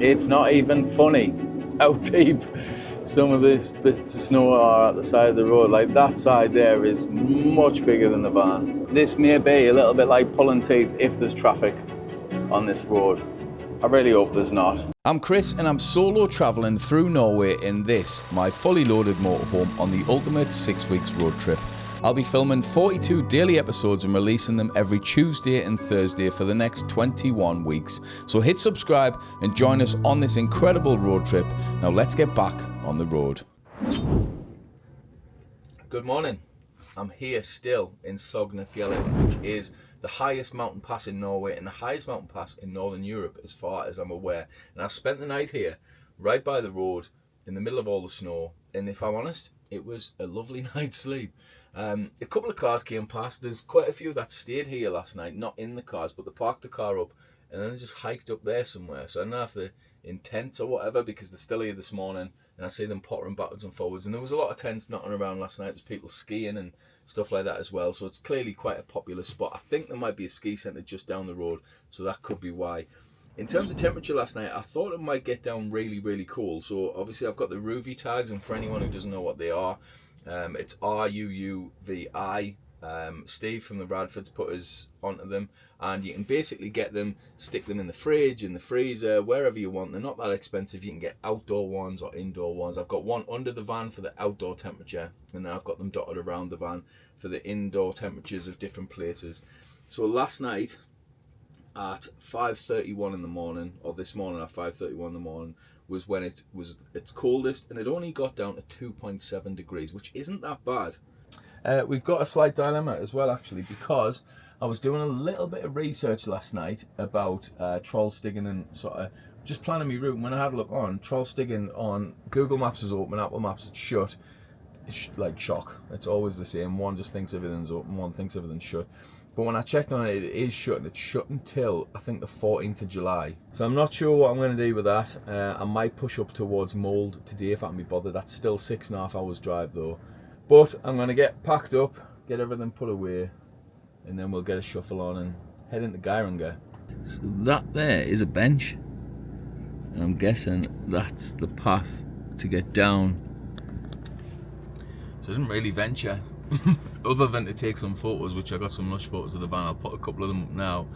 It's not even funny how deep some of these bits of snow are at the side of the road. Like that side there is much bigger than the van. This may be a little bit like pulling teeth if there's traffic on this road. I really hope there's not. I'm Chris and I'm solo travelling through Norway in this, my fully loaded motorhome on the ultimate 6 weeks road trip. I'll be filming 42 daily episodes and releasing them every Tuesday and Thursday for the next 21 weeks. So hit subscribe and join us on this incredible road trip. Now let's get back on the road. Good morning. I'm here still in Sognefjellet, which is the highest mountain pass in Norway and the highest mountain pass in Northern Europe as far as I'm aware. And I spent the night here, right by the road, in the middle of all the snow. And if I'm honest, it was a lovely night's sleep. A couple of cars came past. There's quite a few that stayed here last night, not in the cars, but they parked the car up and then they just hiked up there somewhere. So I don't know if they're in tents or whatever, because they're still here this morning and I see them pottering backwards and forwards. And there was a lot of tents knocking around last night. There's people skiing and stuff like that as well. So it's clearly quite a popular spot. I think there might be a ski centre just down the road, so that could be why. In terms of temperature last night, I thought it might get down really, really cold. So obviously I've got the Ruvi tags, and for anyone who doesn't know what they are, it's RUUVI. Steve from the Radfords put us onto them, and you can basically get them, stick them in the fridge, in the freezer, wherever you want. They're not that expensive. You can get outdoor ones or indoor ones. I've got one under the van for the outdoor temperature, and then I've got them dotted around the van for the indoor temperatures of different places. So last night at 5:31 in the morning, or this morning at 5:31 in the morning, was when it was its coldest, and it only got down to 2.7 degrees, which isn't that bad. We've got a slight dilemma as well, actually, because I was doing a little bit of research last night about Stigen and sort of just planning my route. And when I had a look on, Stigen on Google Maps is open, Apple Maps is shut. It's like shock. It's always the same. One just thinks everything's open, one thinks everything's shut. But when I checked on it, it is shut, and it's shut until, I think, the 14th of July. So I'm not sure what I'm going to do with that. I might push up towards Mold today if I can be bothered. That's still 6.5 hours drive though. But I'm going to get packed up, get everything put away, and then we'll get a shuffle on and head into Garena. So that there is a bench. And I'm guessing that's the path to get down. So I didn't really venture other than to take some photos, which I got some lush photos of the van. I'll put a couple of them up now.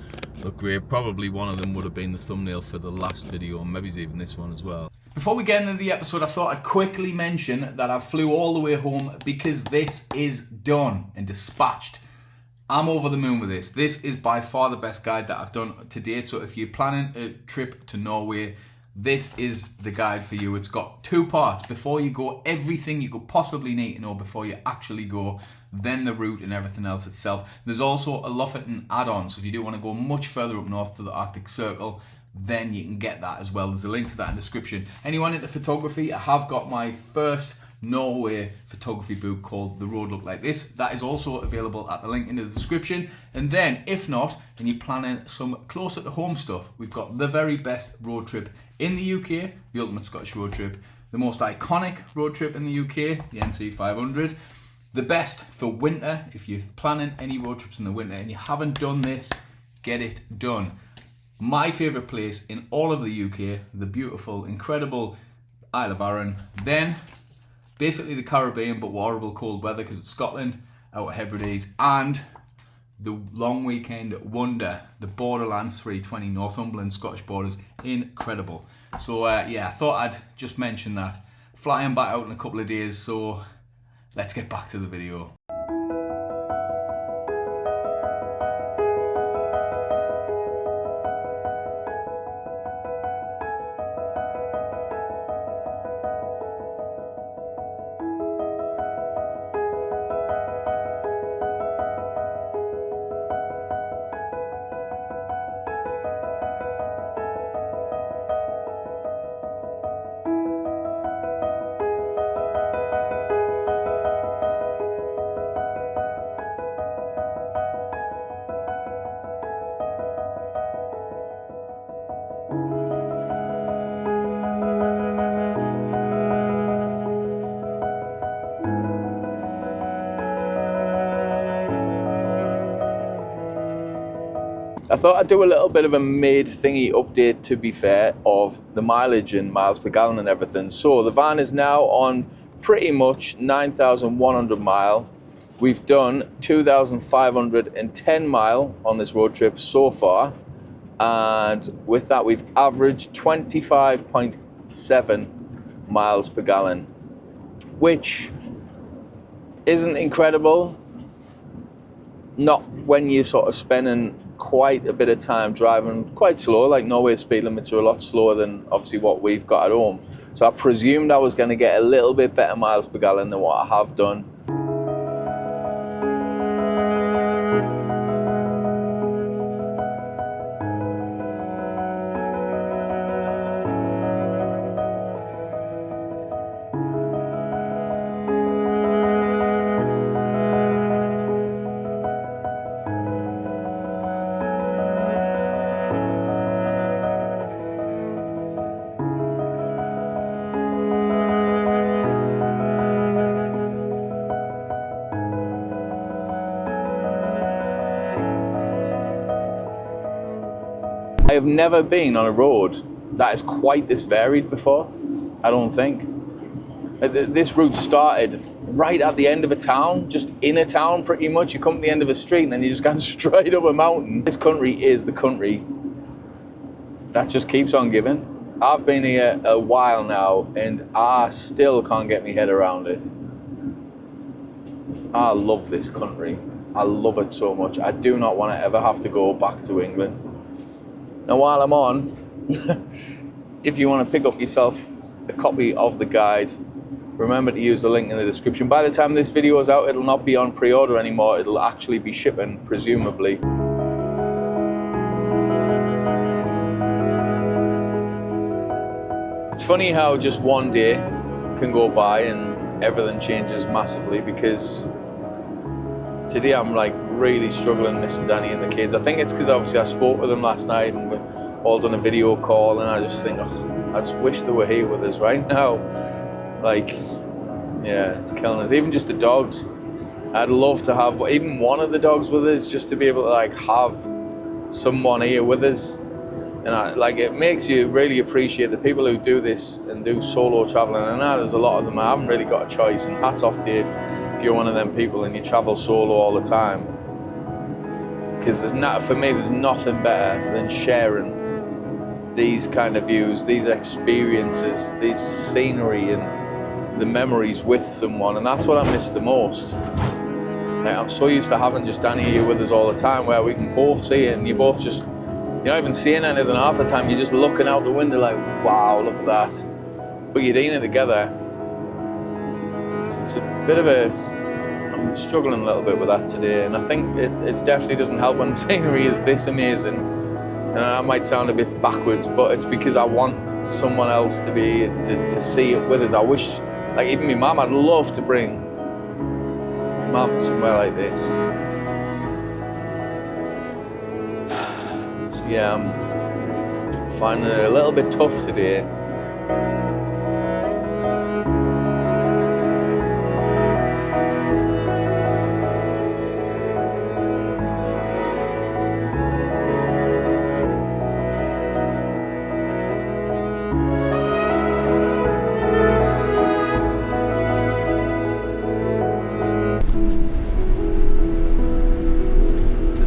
Look great. Probably one of them would have been the thumbnail for the last video, and maybe even this one as well. Before we get into the episode, I thought I'd quickly mention that I flew all the way home because this is done and dispatched. I'm over the moon with this. This is by far the best guide that I've done to date. So if you're planning a trip to Norway, this is the guide for you. It's got 2 parts. Before you go, everything you could possibly need to know before you actually go, then the route and everything else itself. There's also a Lofoten add-on, so if you do want to go much further up north to the Arctic Circle, then you can get that as well. There's a link to that in the description. Anyone into photography, I have got my first Norway photography book called The Road Look Like This. That is also available at the link in the description. And then, if not, and you're planning some closer to home stuff, we've got the very best road trip in the UK, the Ultimate Scottish Road Trip, the most iconic road trip in the UK, the NC 500, the best for winter. If you're planning any road trips in the winter and you haven't done this, get it done. My favourite place in all of the UK, the beautiful, incredible Isle of Arran. Then, basically the Caribbean, but horrible cold weather because it's Scotland, out of Hebrides, and the long weekend wonder, the Borderlands 320 Northumberland Scottish borders. Incredible. So yeah, I thought I'd just mention that. Flying back out in a couple of days, so let's get back to the video. I thought I'd do a little bit of a mid-thingy update, to be fair, of the mileage in miles per gallon and everything. So the van is now on pretty much 9,100 mile. We've done 2,510 mile on this road trip so far. And with that, we've averaged 25.7 miles per gallon, which isn't incredible. Not when you're sort of spending quite a bit of time driving quite slow, like Norway speed limits are a lot slower than obviously what we've got at home. So I presumed I was going to get a little bit better miles per gallon than what I have done. I have never been on a road that is quite this varied before, I don't think. This route started right at the end of a town, just in a town pretty much. You come to the end of a street and then you just go straight up a mountain. This country is the country that just keeps on giving. I've been here a while now and I still can't get my head around it. I love this country. I love it so much. I do not want to ever have to go back to England. Now while I'm on, if you want to pick up yourself a copy of the guide, remember to use the link in the description. By the time this video is out, it'll not be on pre-order anymore, it'll actually be shipping, presumably. It's funny how just one day can go by and everything changes massively, because today I'm like really struggling missing Danny and the kids. I think it's because obviously I spoke with them last night and we all done a video call, and I just think, oh, I just wish they were here with us right now. Like, yeah, it's killing us. Even just the dogs. I'd love to have even one of the dogs with us, just to be able to like have someone here with us. And like, it makes you really appreciate the people who do this and do solo traveling. And now there's a lot of them. I haven't really got a choice, and hats off to you if you're one of them people and you travel solo all the time. Because for me, there's nothing better than sharing these kind of views, these experiences, this scenery and the memories with someone. And that's what I miss the most. Like, I'm so used to having just Danny here with us all the time, where we can both see it and you both just, you're not even seeing anything half the time, you're just looking out the window like, wow, look at that. But you're doing it together. It's a bit of a, I'm struggling a little bit with that today, and I think it definitely doesn't help when scenery is this amazing. And that might sound a bit backwards, but it's because I want someone else to be to see it with us. I wish, like even my mum, I'd love to bring my mum somewhere like this. So yeah, I'm finding it a little bit tough today.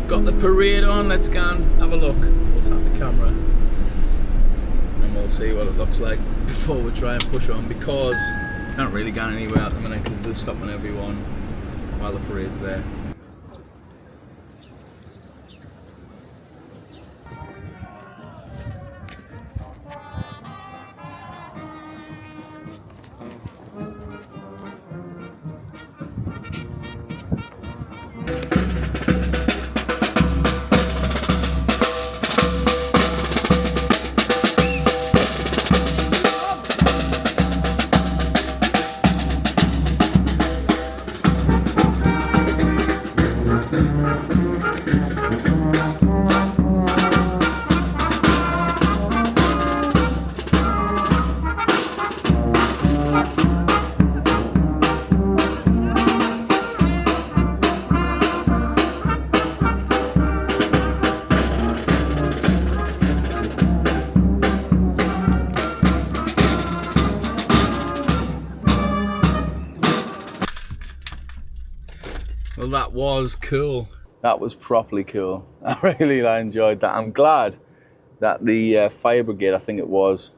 Got the parade on, let's go and have a look. We'll tap the camera and we'll see what it looks like before we try and push on, because I can't really go anywhere at the minute because they're stopping everyone while the parade's there. that was cool. That was properly cool. I really enjoyed that. I'm glad that the fire brigade, I think it was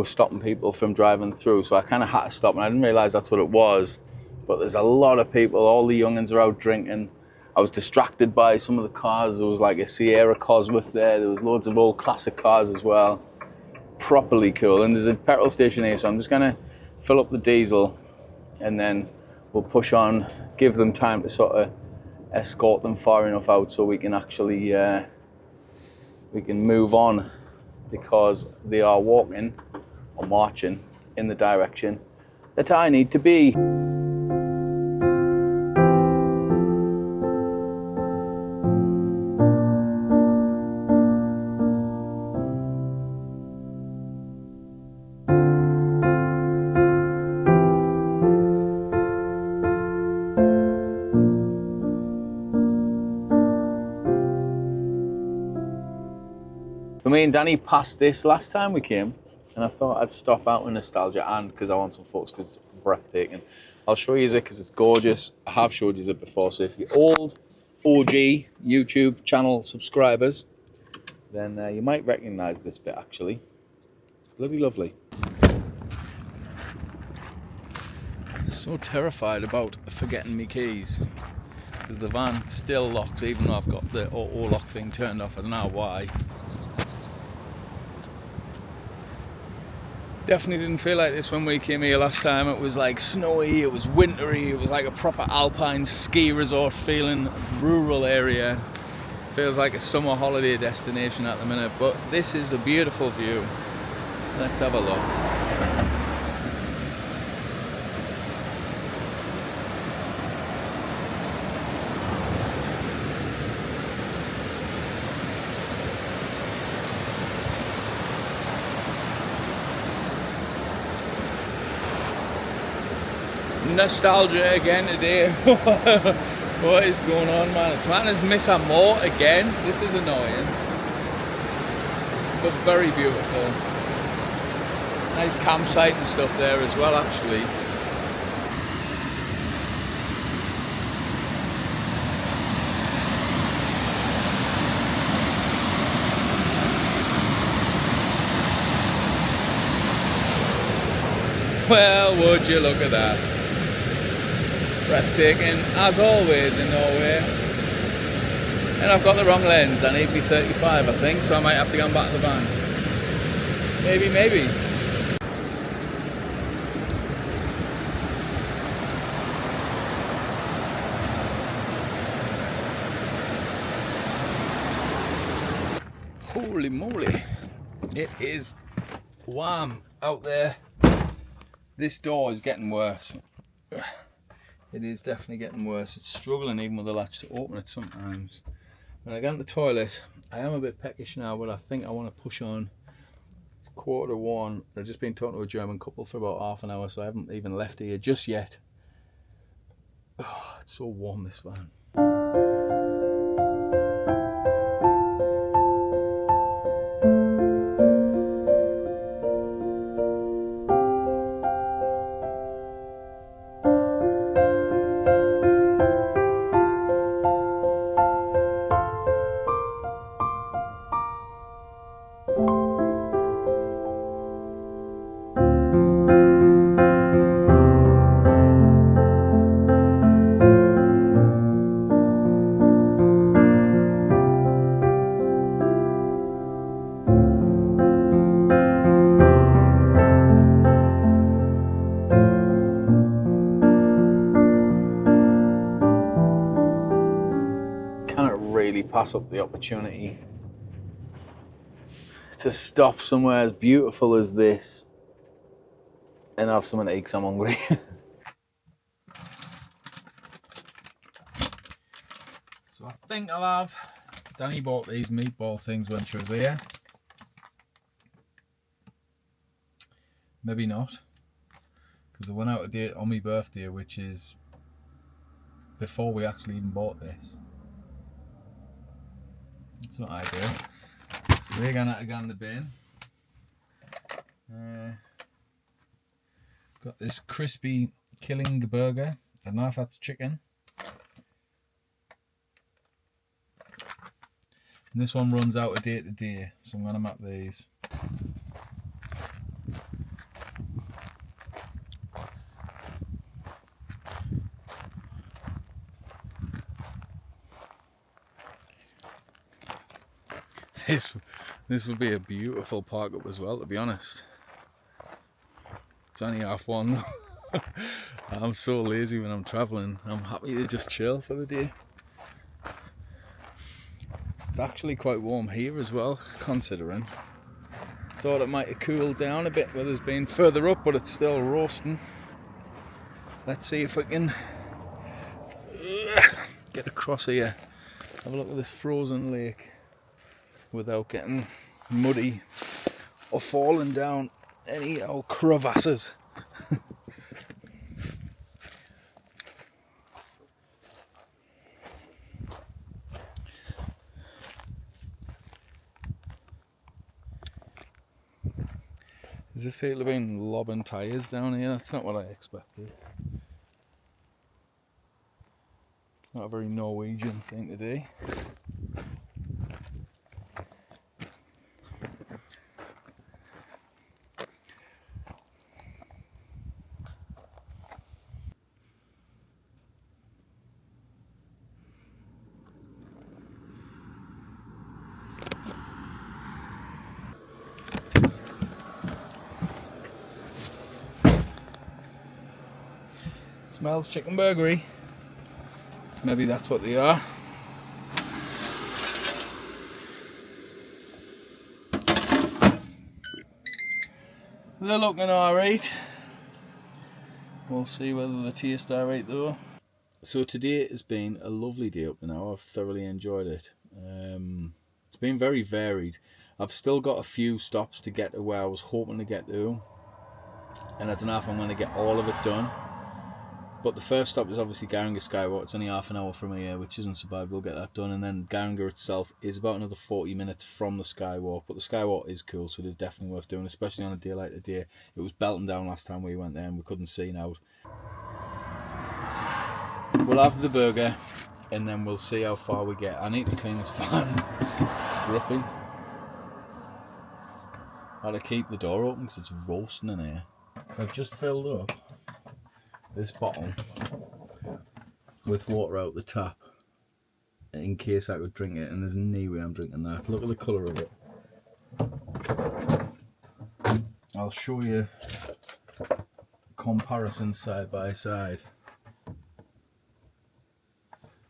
stopping people from driving through. So I kind of had to stop, and I didn't realise that's what it was. But there's a lot of people. All the young'uns are out drinking. I was distracted by some of the cars. There was like a Sierra Cosworth there. There was loads of old classic cars as well. Properly cool. And there's a petrol station here, so I'm just gonna fill up the diesel, and then we'll push on, give them time to sort of escort them far enough out so we can actually we can move on, because they are walking or marching in the direction that I need to be. So me and Danny passed this last time we came, and I thought I'd stop out with nostalgia, and because I want some photos, because it's breathtaking. I'll show you it because it's gorgeous. I have showed you it before, so if you're old OG YouTube channel subscribers, then you might recognise this bit actually. It's bloody lovely. So terrified about forgetting my keys, because the van still locks even though I've got the auto lock thing turned off. I don't know why. Definitely didn't feel like this when we came here last time. It was like snowy, it was wintry, it was like a proper alpine ski resort feeling, rural area. Feels like a summer holiday destination at the minute, but this is a beautiful view. Let's have a look. Nostalgia again today. What is going on, man? It's madness. Miss a more again. This is annoying, but very beautiful. Nice campsite and stuff there as well, actually. Well, would you look at that? Breathtaking, as always in Norway. And I've got the wrong lens. I need me 35, I think, so I might have to go back to the van. Maybe. Holy moly, it is warm out there. This door is getting worse. It is definitely getting worse. It's struggling even with the latch to open it sometimes. When I get in the toilet, I am a bit peckish now, but I think I want to push on. It's 1:15. I've just been talking to a German couple for about half an hour, so I haven't even left here just yet. Oh, it's so warm, this van. Pass up the opportunity to stop somewhere as beautiful as this and have something to eat because I'm hungry. So I think I'll have. Danny bought these meatball things when she was here. Maybe not, because I went out a date on my birthday, which is before we actually even bought this. It's not ideal. So they're going to go in the bin. Got this crispy killing burger. I don't know if that's chicken. And this one runs out of day to day, so I'm going to map these. This would be a beautiful park up as well, to be honest. It's only half one. I'm so lazy when I'm travelling. I'm happy to just chill for the day. It's actually quite warm here as well, considering. Thought it might have cooled down a bit with us being further up, but it's still roasting. Let's see if we can get across here. Have a look at this frozen lake without getting muddy or falling down any old crevasses. There's a feel of being lobbing tyres down here. That's not what I expected. It's not a very Norwegian thing to do. Smells chicken burgery. Maybe that's what they are. They're looking alright. We'll see whether they taste alright though. So today has been a lovely day up to now. I've thoroughly enjoyed it. It's been very varied. I've still got a few stops to get to where I was hoping to get to, and I don't know if I'm going to get all of it done. But the first stop is obviously Garena Skywalk. It's only half an hour from here, which isn't so bad. We'll get that done. And then Garena itself is about another 40 minutes from the Skywalk. But the Skywalk is cool, so it is definitely worth doing, especially on a day like today. It was belting down last time we went there and we couldn't see now. We'll have the burger and then we'll see how far we get. I need to clean this fan. It's scruffy. I had to keep the door open because it's roasting in here. So I've just filled up this bottle with water out the tap in case I could drink it, and there's no way I'm drinking that. Look at the colour of it. I'll show you comparison side by side.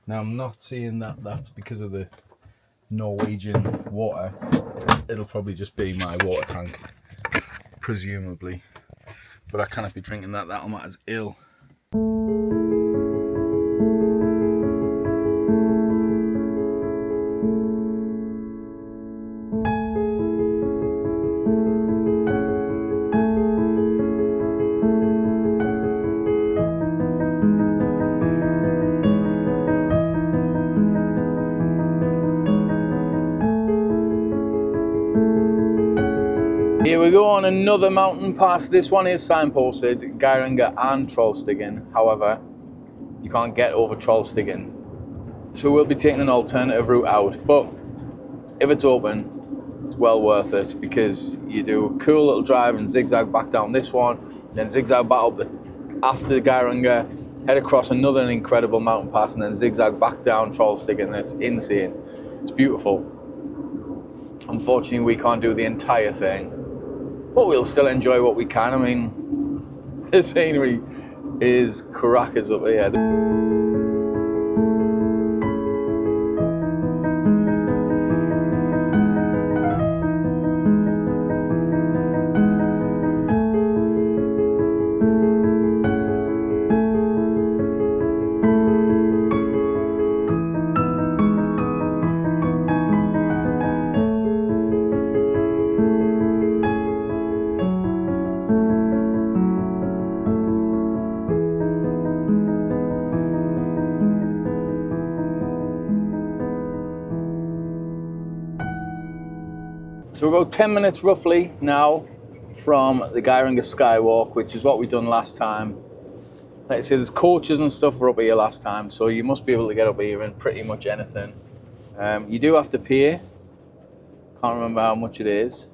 Now I'm not saying that that's because of the Norwegian water. It'll probably just be my water tank, presumably. But I cannot be drinking that. That'll make us ill. Here we go on another mountain pass. This one is signposted, Garena and Stigen. However, you can't get over Stigen. So we'll be taking an alternative route out. But if it's open, it's well worth it because you do a cool little drive and zigzag back down this one, then zigzag back up after the Garena, head across another incredible mountain pass, and then zigzag back down Stigen. It's insane. It's beautiful. Unfortunately, we can't do the entire thing, but we'll still enjoy what we can. I mean, the scenery is crackers up here. So we're about 10 minutes roughly now from the Garena Skywalk, which is what we done last time. Like I say, there's coaches and stuff were up here last time, so you must be able to get up here in pretty much anything. You do have to pay Can't remember how much it is.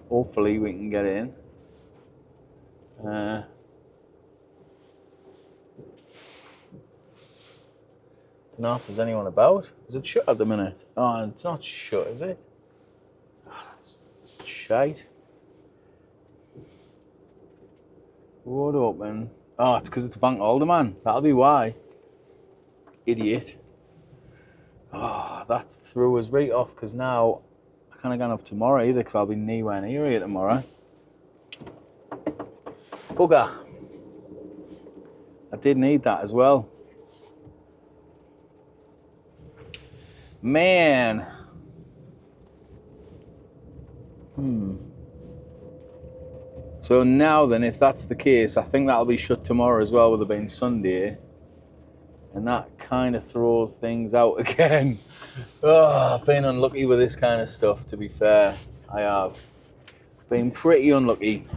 Hopefully we can get in. Don't know if there's anyone about. Is it shut at the minute? Oh, it's not shut, is it? Oh, that's shite. Road open. Oh, it's because it's a bank holiday, man. That'll be why. Idiot. Oh, that's threw us right off, because now I can't get up tomorrow either, because I'll be nowhere near here tomorrow. Bugger. I did need that as well. Man. So now then, if that's the case, I think that'll be shut tomorrow as well, with it being Sunday. And that kind of throws things out again. Oh, I've been unlucky with this kind of stuff, to be fair. I have been pretty unlucky.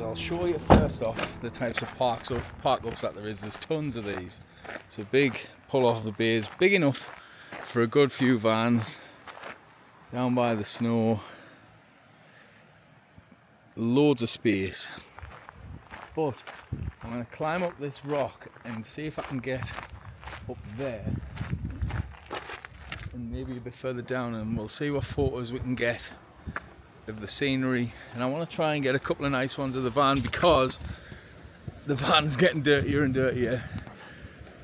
I'll show you first off the types of park-ups that there is. There's tons of these. It's a big pull-off the bays, big enough for a good few vans. Down by the snow, loads of space. But I'm going to climb up this rock and see if I can get up there and maybe a bit further down, and we'll see what photos we can get of the scenery. And I want to try and get a couple of nice ones of the van, because the van's getting dirtier and dirtier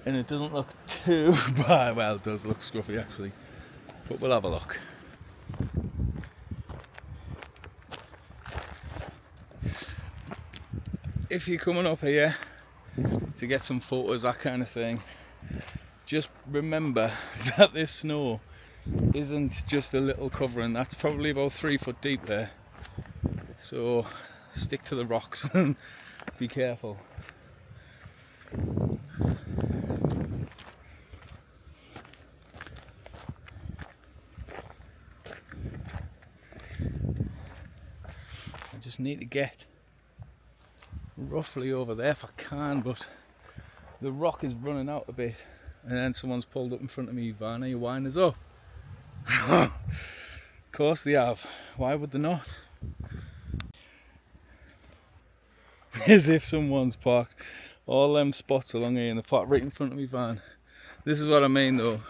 and it doesn't look too bad. Well, it does look scruffy actually, but we'll have a look. If you're coming up here to get some photos, that kind of thing, just remember that this snow isn't just a little covering. That's probably about 3 foot deep there, so stick to the rocks and be careful. I just need to get roughly over there if I can, but the rock is running out a bit, and then someone's pulled up in front of me. Van, are you winding us up? Of course they have. Why would they not? As if someone's parked all them spots along here in the park right in front of me van. This is what I mean though.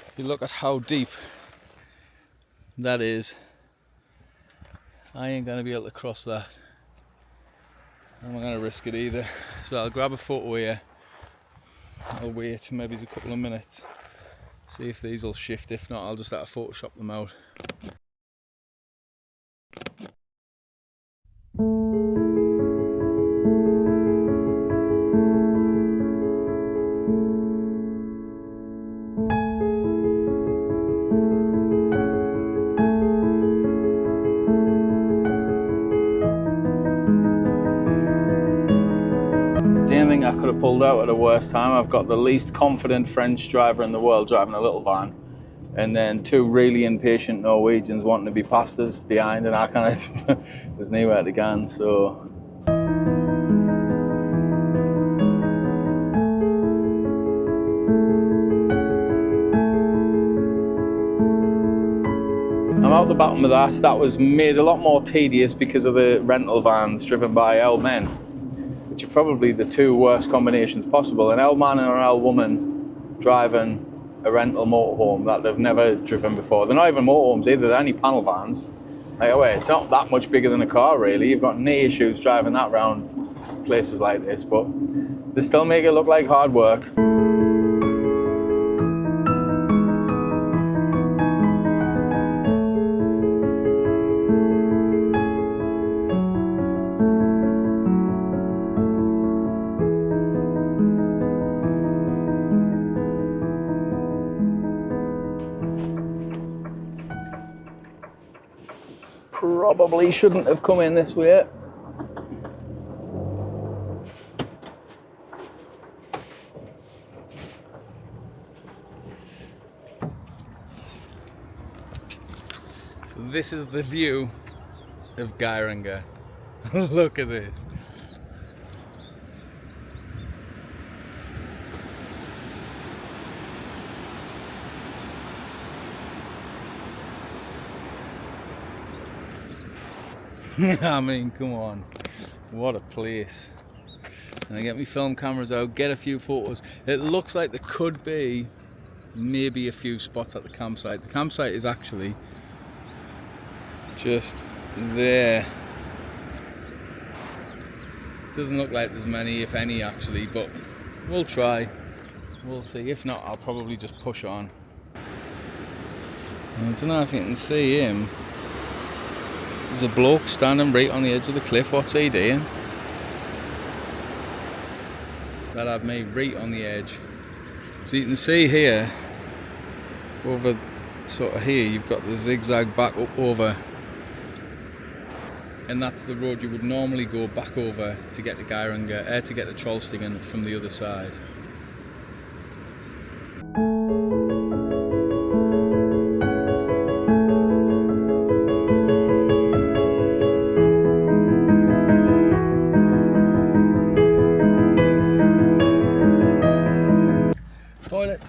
If you look at how deep that is, I ain't gonna be able to cross that. I'm not gonna risk it either. So I'll grab a photo here. I'll wait maybe a couple of minutes, see if these will shift. If not, I'll just have to Photoshop them out. I could have pulled out at the worst time. I've got the least confident French driver in the world driving a little van, and then 2 really impatient Norwegians wanting to be past us behind, and I kind of there's nowhere to go. So I'm out the bottom of that. That was made a lot more tedious because of the rental vans driven by old men, which are probably the 2 worst combinations possible. An old man and an old woman driving a rental motorhome that they've never driven before. They're not even motorhomes either, they're only panel vans. Like, wait, it's not that much bigger than a car really. You've got no issues driving that around places like this, but they still make it look like hard work. Probably shouldn't have come in this way. So this is the view of Garena. Look at this. I mean, come on, what a place. And I get my film cameras out, get a few photos. It looks like there could be maybe a few spots at the campsite. The campsite is actually just there. Doesn't look like there's many, if any, actually, but we'll try. We'll see. If not, I'll probably just push on. I don't know if you can see him. There's a bloke standing right on the edge of the cliff. What's he doing? That had me right on the edge. So you can see here, over sort of here, you've got the zigzag back up over, and that's the road you would normally go back over to get to Garena, to get to Stigen from the other side. Toilet.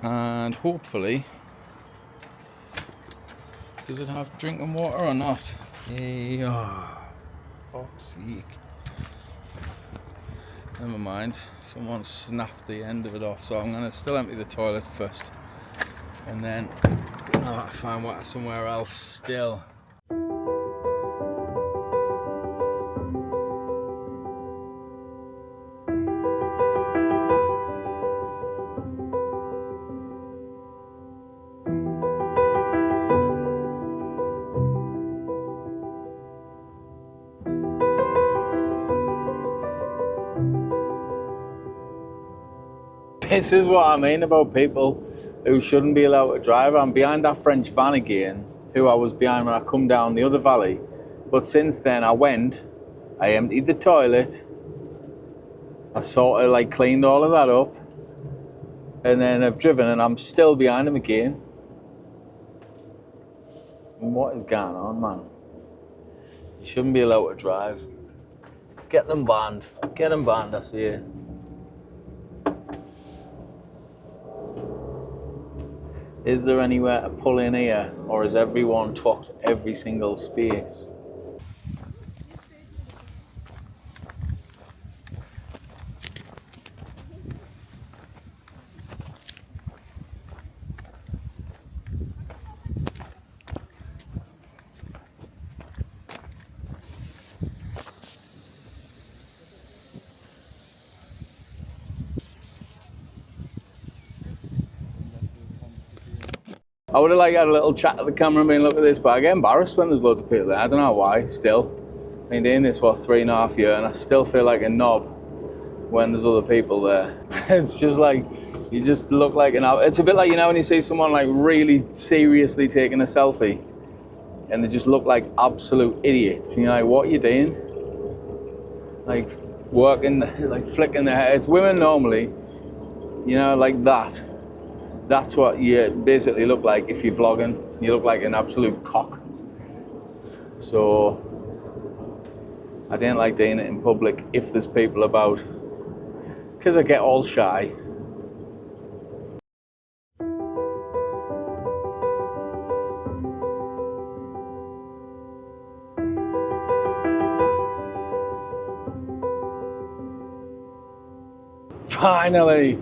And hopefully, does it have drinking water or not? Oh, fuck's sake. Never mind, someone snapped the end of it off, so I'm going to still empty the toilet first and then find water somewhere else still. This is what I mean about people who shouldn't be allowed to drive. I'm behind that French van again, who I was behind when I come down the other valley. But since then I emptied the toilet, I sort of like cleaned all of that up, and then I've driven and I'm still behind him again. What is going on, man? You shouldn't be allowed to drive. Get them banned. Get them banned, I see you. Is there anywhere to pull in here, or has everyone took every single space? I would have like had a little chat to the camera and been, look at this, but I get embarrassed when there's loads of people there. I don't know why, still. I've been doing this for 3.5 years and I still feel like a knob when there's other people there. It's just like, you just look like an... It's a bit like, you know, when you see someone like really seriously taking a selfie and they just look like absolute idiots. You're like, what are you doing? Like working, like flicking their hair. It's women normally, you know, like that. That's what you basically look like if you're vlogging. You look like an absolute cock. So I don't like doing it in public if there's people about, because I get all shy. Finally!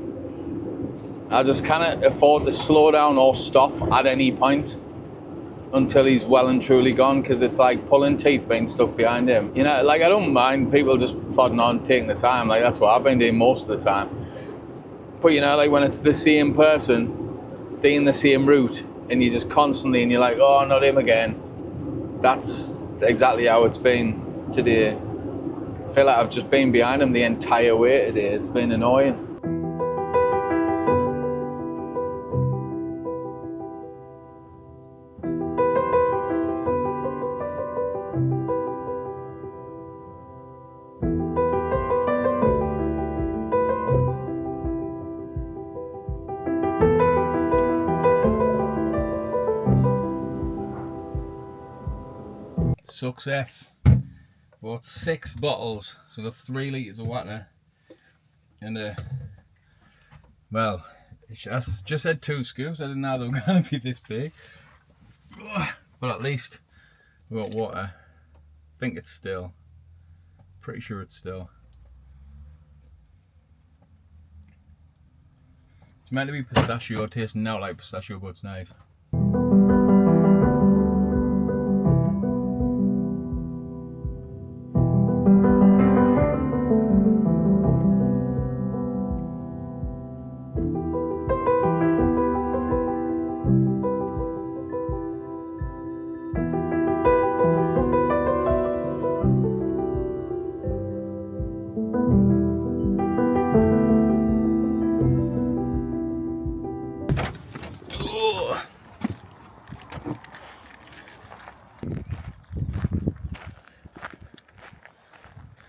I just can't afford to slow down or stop at any point until he's well and truly gone, because it's like pulling teeth being stuck behind him. You know, like I don't mind people just plodding on, taking the time. Like that's what I've been doing most of the time. But you know, like when it's the same person doing the same route and you just constantly, and you're like, oh, not him again. That's exactly how it's been today. I feel like I've just been behind him the entire way today. It's been annoying. Success. Bought 6 bottles, so got 3 litres of water. And well, I just had 2 scoops. I didn't know they were going to be this big. But at least we got water. I think it's still. Pretty sure it's still. It's meant to be pistachio, tasting now like pistachio, but it's nice.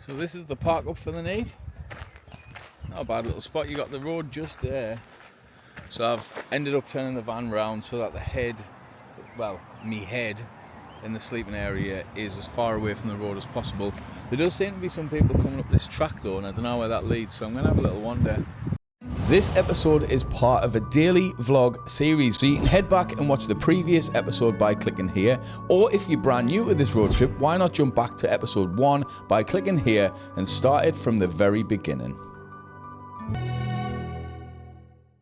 So this is the park up for the night. Not a bad little spot. You got the road just there. So I've ended up turning the van round so that the head, well, me head in the sleeping area is as far away from the road as possible. There does seem to be some people coming up this track though, and I don't know where that leads, so I'm going to have a little wander. This episode is part of a daily vlog series, so you can head back and watch the previous episode by clicking here, or if you're brand new to this road trip, why not jump back to episode 1 by clicking here and start it from the very beginning.